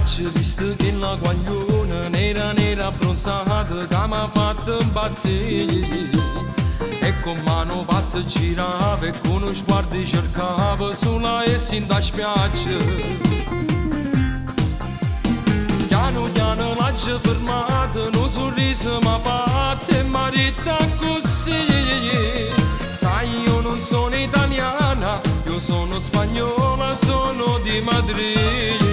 C'è visto che la guagliona nera nera abbronzata che mi ha fatto impazzire e con mano pazza girava e con uno sguardo cercava sulla e sin da spiaggia. Piano piano l'ha fermata, un sorriso mi ha fatto e mi ha detto così: sai, io non sono italiana, io sono spagnola, sono di Madrid.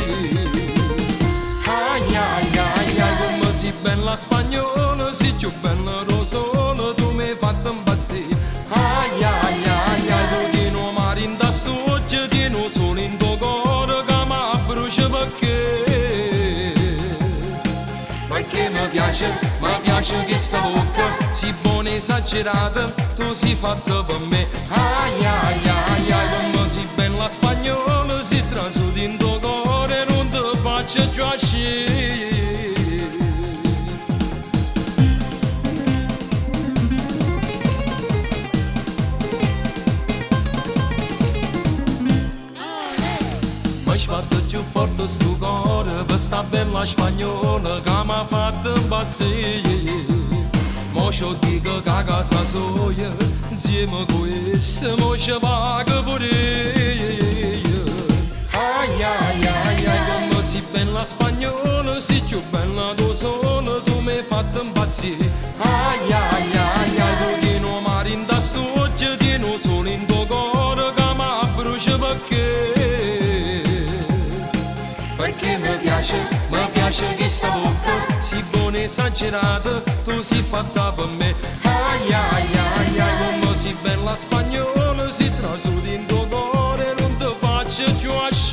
Ai ai ai ai, come sei bella spagnola, sei più bella rosola, tu mi hai fatto impazzire. Ai ai ai ai, tu tieni un mare in sto occhio, tieni un sole in tuo cuore che mi brucia perché mi piace questa bocca, si buona esagerata, tu sei fatta per me. Ai ai ai ai, come sei bella spagnola, si trasuda in tuo cuore, non ti faccio più uscire. Mi sbatto più forte sto cuore per sta bella spagnola che mi ha fatto impazzire. Mo ci dico che a casa soia, insieme con essa mo ci paga pure io. Ai ai ai ai, come sei bella spagnola, sei più bella tu sola, tu mi hai fatto impazzire. Ai ai ai ai, tu tieni un mare in sto occhio, tieni un sole in tuo cuore che mi brucia perché mi piace questa bocca, si buona esagerata, tu sei fatta per me. Ai ai ai ai, come sei bella spagnola, si trasuda in tuo cuore, non ti faccio più uscire.